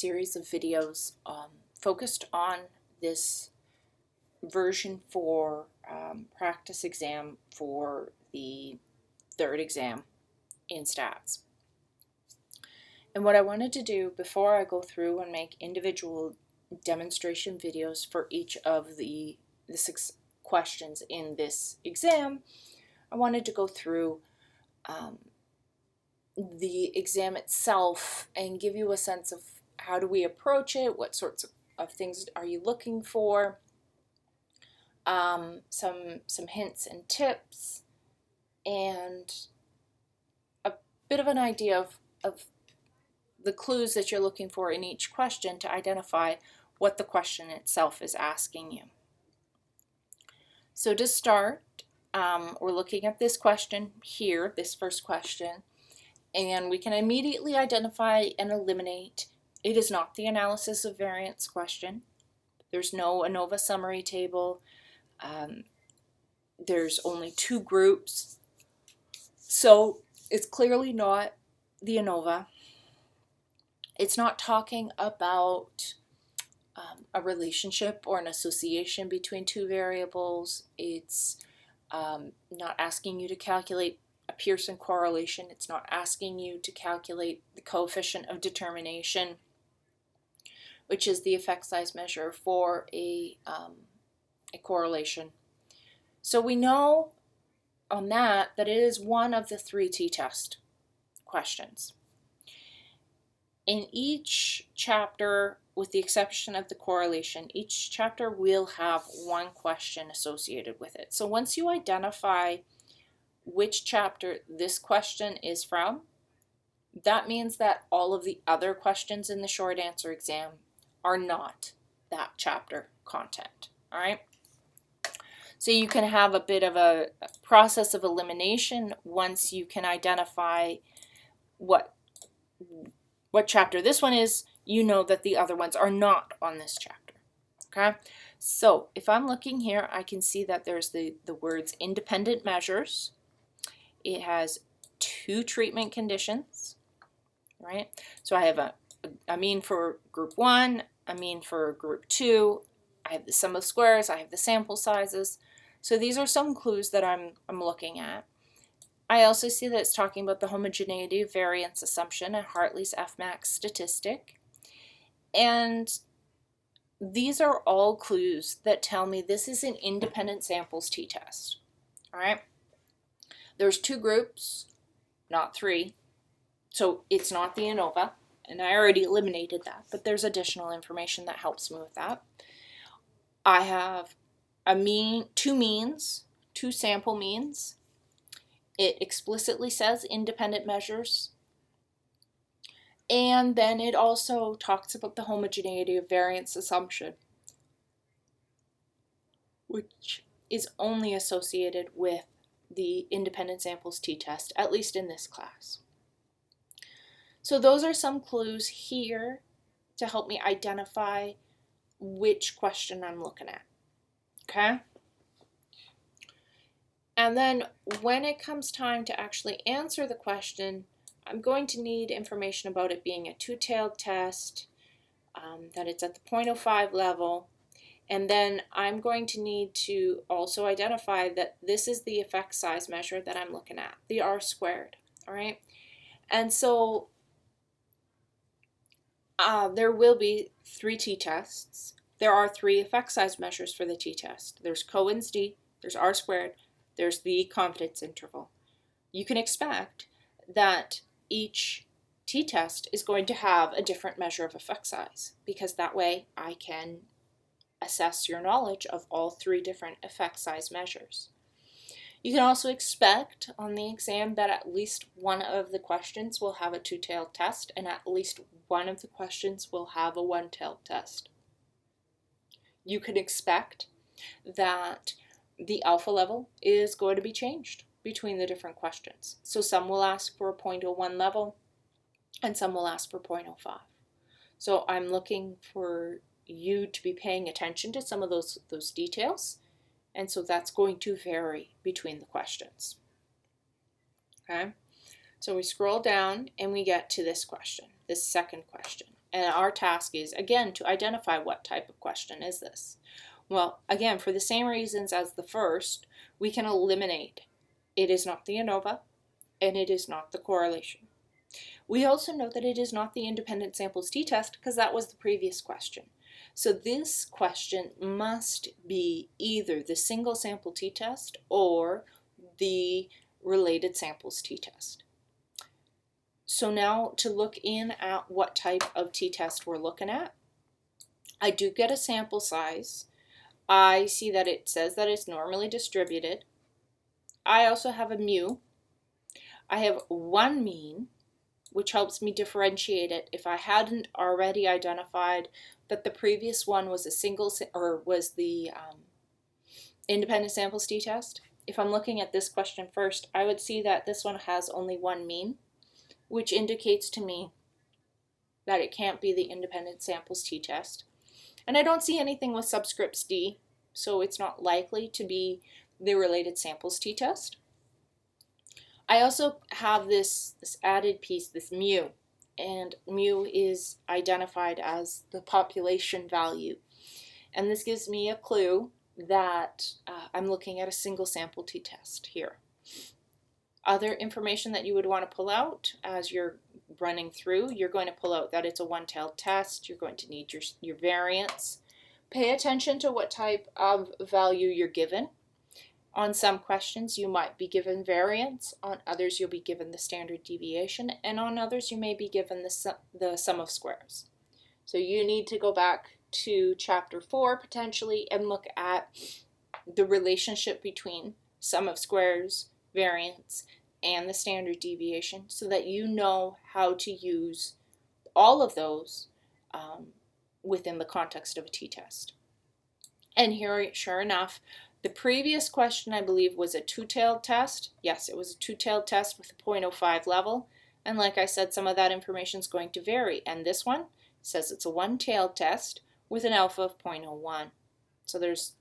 series of videos focused on this version 4 practice exam for the third exam in stats. And what I wanted to do before I go through and make individual demonstration videos for each of the 6 questions in this exam, I wanted to go through the exam itself and give you a sense of how do we approach it, what sorts of things are you looking for, some hints and tips, and a bit of an idea of the clues that you're looking for in each question to identify what the question itself is asking you. So to start, we're looking at this question here, this first question, and we can immediately identify and eliminate it is not the analysis of variance question. There's no ANOVA summary table. There's only 2 groups. So it's clearly not the ANOVA. It's not talking about a relationship or an association between 2 variables. It's not asking you to calculate a Pearson correlation. It's not asking you to calculate the coefficient of determination, which is the effect size measure for a correlation. So we know on that it is one of the 3 t-test questions. In each chapter, with the exception of the correlation, each chapter will have 1 question associated with it. So once you identify which chapter this question is from, that means that all of the other questions in the short answer exam are not that chapter content. All right? So you can have a bit of a process of elimination once you can identify what chapter this one is. You know that the other ones are not on this chapter. Okay? So if I'm looking here, I can see that there's the words independent measures. It has 2 treatment conditions, right? So I have a mean for group 1, a mean for group 2. I have the sum of squares, I have the sample sizes. So these are some clues that I'm looking at. I also see that it's talking about the homogeneity of variance assumption and Hartley's Fmax statistic. And these are all clues that tell me this is an independent samples t-test. All right? There's 2 groups, not 3. So it's not the ANOVA, and I already eliminated that, but there's additional information that helps me with that. I have a mean, 2 means, 2 sample means. It explicitly says independent measures. And then it also talks about the homogeneity of variance assumption, which is only associated with the independent samples t-test, at least in this class. So those are some clues here to help me identify which question I'm looking at. Okay? And then when it comes time to actually answer the question, I'm going to need information about it being a 2-tailed test, that it's at the 0.05 level, and then I'm going to need to also identify that this is the effect size measure that I'm looking at, the R squared, all right? And so there will be 3 t-tests. There are 3 effect size measures for the t-test. There's Cohen's d, there's R squared, there's the confidence interval. You can expect that each t-test is going to have a different measure of effect size, because that way I can assess your knowledge of all 3 different effect size measures. You can also expect on the exam that at least one of the questions will have a 2-tailed test, and at least one of the questions will have a 1-tailed test. You can expect that the alpha level is going to be changed between the different questions. So some will ask for a 0.01 level, and some will ask for 0.05. So I'm looking for you to be paying attention to some of those details, and so that's going to vary between the questions. Okay, so we scroll down and we get to this question, this second question. And our task is, again, to identify what type of question is this. Well, again, for the same reasons as the first, we can eliminate it is not the ANOVA and it is not the correlation. We also know that it is not the independent samples t-test because that was the previous question. So this question must be either the single sample t-test or the related samples t-test. So now to look in at what type of t-test we're looking at, I do get a sample size. I see that it says that it's normally distributed. I also have a mu. I have one mean, which helps me differentiate it if I hadn't already identified that the previous one was a single or was the independent samples t-test. If I'm looking at this question first, I would see that this one has only one mean, which indicates to me that it can't be the independent samples t-test. And I don't see anything with subscripts D, so it's not likely to be the related samples t-test. I also have this added piece, this mu, and mu is identified as the population value. And this gives me a clue that I'm looking at a single sample t-test here. Other information that you would want to pull out as you're running through, you're going to pull out that it's a one-tailed test. You're going to need your variance. Pay attention to what type of value you're given. On some questions, you might be given variance. On others, you'll be given the standard deviation. And on others, you may be given the sum of squares. So you need to go back to chapter 4 potentially and look at the relationship between sum of squares, variance, and the standard deviation so that you know how to use all of those within the context of a t-test. And here, sure enough, the previous question, I believe, was a two-tailed test. Yes, it was a two-tailed test with a 0.05 level. And like I said, some of that information is going to vary. And this one says it's a one-tailed test with an alpha of 0.01. So there's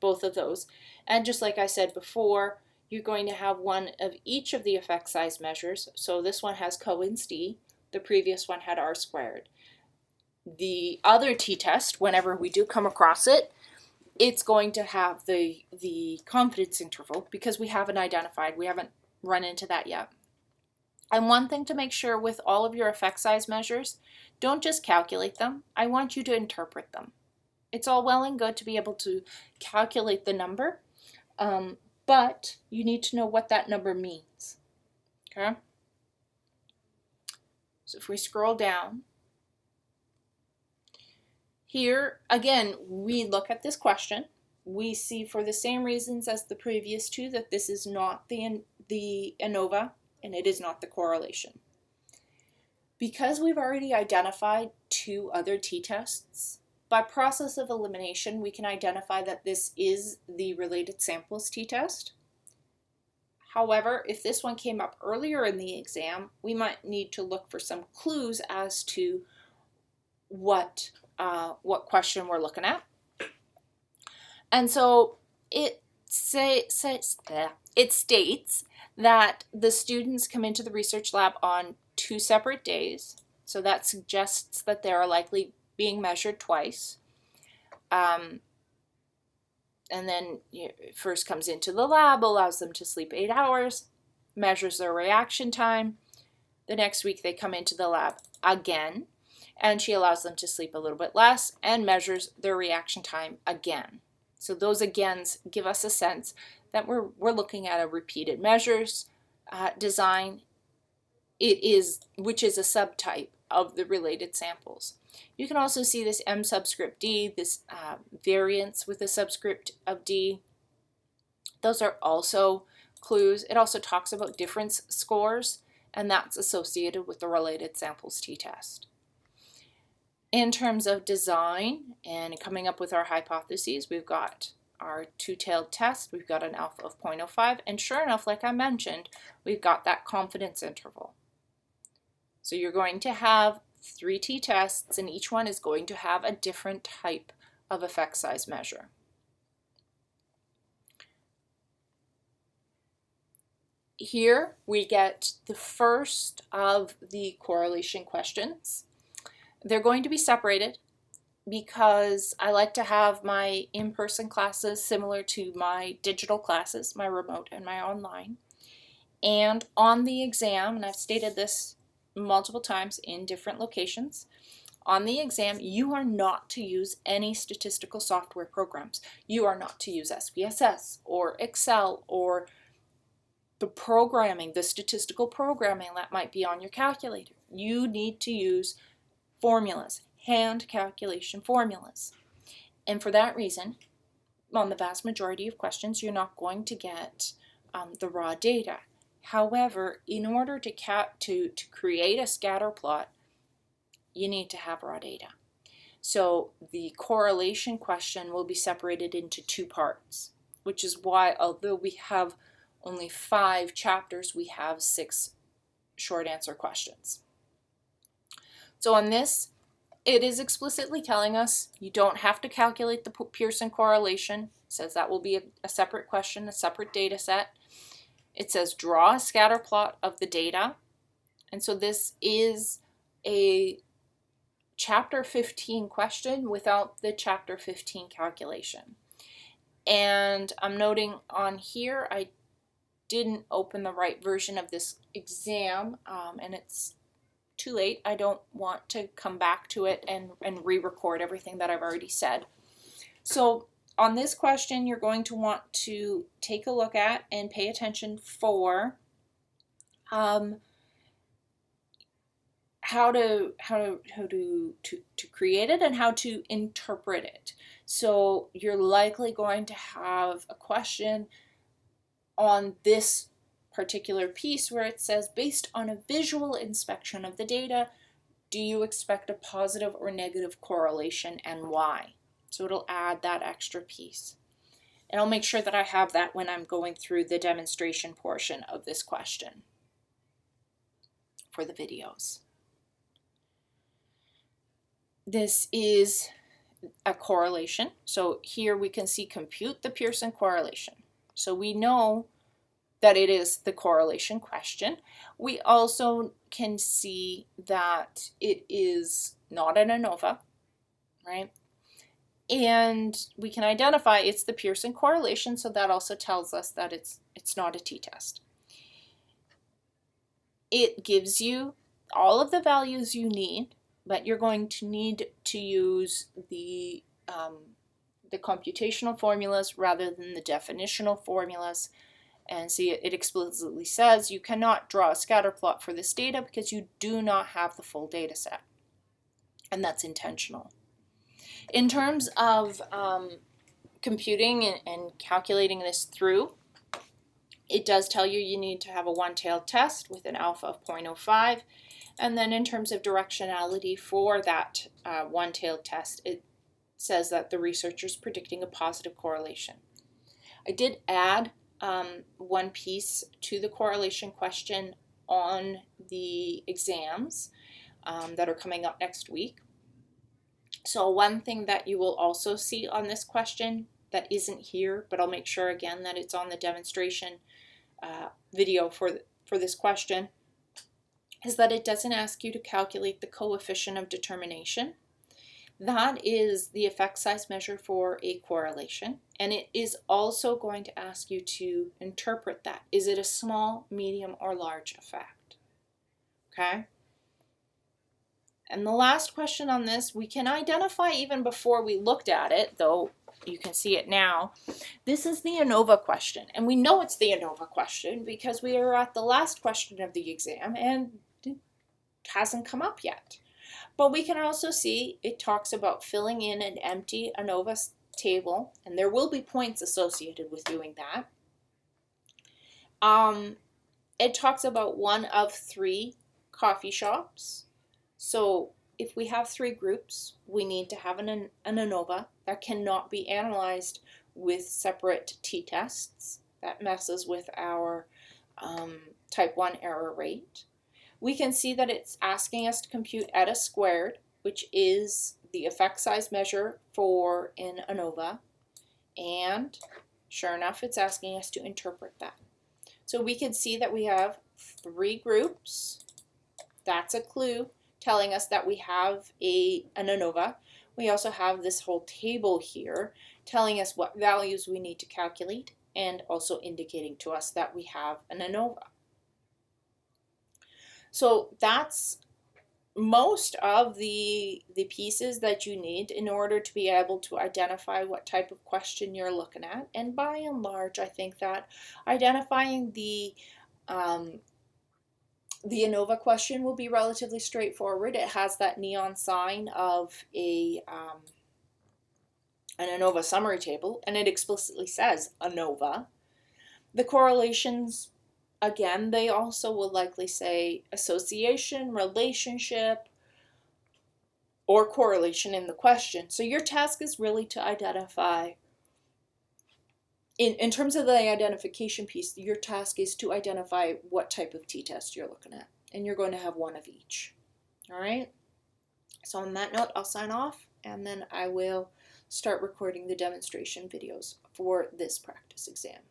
both of those. And just like I said before, you're going to have one of each of the effect size measures. So this one has Cohen's d. The previous one had r squared. The other t-test, whenever we do come across it, it's going to have the confidence interval because we haven't identified, we haven't run into that yet. And one thing to make sure with all of your effect size measures, don't just calculate them. I want you to interpret them. It's all well and good to be able to calculate the number, but you need to know what that number means. Okay? So if we scroll down, here, again, we look at this question. We see for the same reasons as the previous two that this is not the ANOVA and it is not the correlation. Because we've already identified two other t-tests, by process of elimination, we can identify that this is the related samples t-test. However, if this one came up earlier in the exam, we might need to look for some clues as to what question we're looking at. And so it states that the students come into the research lab on 2 separate days. So that suggests that they are likely being measured twice. And then first comes into the lab, allows them to sleep 8 hours, measures their reaction time. The next week they come into the lab again, and she allows them to sleep a little bit less and measures their reaction time again. So those agains give us a sense that we're looking at a repeated measures design, which is a subtype of the related samples. You can also see this M subscript D, this variance with a subscript of D. Those are also clues. It also talks about difference scores, and that's associated with the related samples t-test. In terms of design and coming up with our hypotheses, we've got our two-tailed test, we've got an alpha of 0.05, and sure enough, like I mentioned, we've got that confidence interval. So you're going to have 3 t-tests, and each one is going to have a different type of effect size measure. Here we get the first of the correlation questions. They're going to be separated because I like to have my in-person classes similar to my digital classes, my remote and my online. And on the exam, and I've stated this multiple times in different locations, on the exam, you are not to use any statistical software programs. You are not to use SPSS or Excel or the programming, the statistical programming that might be on your calculator. You need to use formulas, hand calculation formulas. And for that reason, on the vast majority of questions, you're not going to get the raw data. However, in order to create a scatter plot, you need to have raw data. So the correlation question will be separated into two parts, which is why, although we have only 5 chapters, we have 6 short answer questions. So on this, it is explicitly telling us you don't have to calculate the Pearson correlation. It says that will be a separate question, a separate data set. It says draw a scatter plot of the data. And so this is a chapter 15 question without the chapter 15 calculation. And I'm noting on here I didn't open the right version of this exam, and it's too late. I don't want to come back to it and re-record everything that I've already said. So on this question, you're going to want to take a look at and pay attention for how to create it and how to interpret it. So you're likely going to have a question on this particular piece where it says, based on a visual inspection of the data, do you expect a positive or negative correlation and why? So it'll add that extra piece. And I'll make sure that I have that when I'm going through the demonstration portion of this question for the videos. This is a correlation. So here we can see compute the Pearson correlation. So we know that it is the correlation question. We also can see that it is not an ANOVA, right? And we can identify it's the Pearson correlation, so that also tells us that it's not a t-test. It gives you all of the values you need, but you're going to need to use the computational formulas rather than the definitional formulas. And see, it explicitly says you cannot draw a scatter plot for this data because you do not have the full data set. And that's intentional. In terms of computing and calculating this through, it does tell you need to have a one-tailed test with an alpha of 0.05. And then in terms of directionality for that one-tailed test, it says that the researcher is predicting a positive correlation. I did add one piece to the correlation question on the exams that are coming up next week. So one thing that you will also see on this question that isn't here, but I'll make sure again that it's on the demonstration video for this question, is that it doesn't ask you to calculate the coefficient of determination. That is the effect size measure for a correlation, and it is also going to ask you to interpret that. Is it a small, medium, or large effect? Okay? And the last question on this, we can identify even before we looked at it, though you can see it now. This is the ANOVA question, and we know it's the ANOVA question because we are at the last question of the exam and it hasn't come up yet. But we can also see it talks about filling in an empty ANOVA table, and there will be points associated with doing that. It talks about one of 3 coffee shops. So if we have 3 groups, we need to have an ANOVA that cannot be analyzed with separate t-tests. That messes with our type 1 error rate. We can see that it's asking us to compute eta squared, which is the effect size measure for an ANOVA. And sure enough, it's asking us to interpret that. So we can see that we have 3 groups. That's a clue telling us that we have an ANOVA. We also have this whole table here telling us what values we need to calculate and also indicating to us that we have an ANOVA. So that's most of the pieces that you need in order to be able to identify what type of question you're looking at. And by and large, I think that identifying the ANOVA question will be relatively straightforward. It has that neon sign of an ANOVA summary table, and it explicitly says ANOVA. The correlations, again, they also will likely say association, relationship, or correlation in the question. So your task is really to identify, in terms of the identification piece, your task is to identify what type of t-test you're looking at. And you're going to have one of each. All right? So on that note, I'll sign off, and then I will start recording the demonstration videos for this practice exam.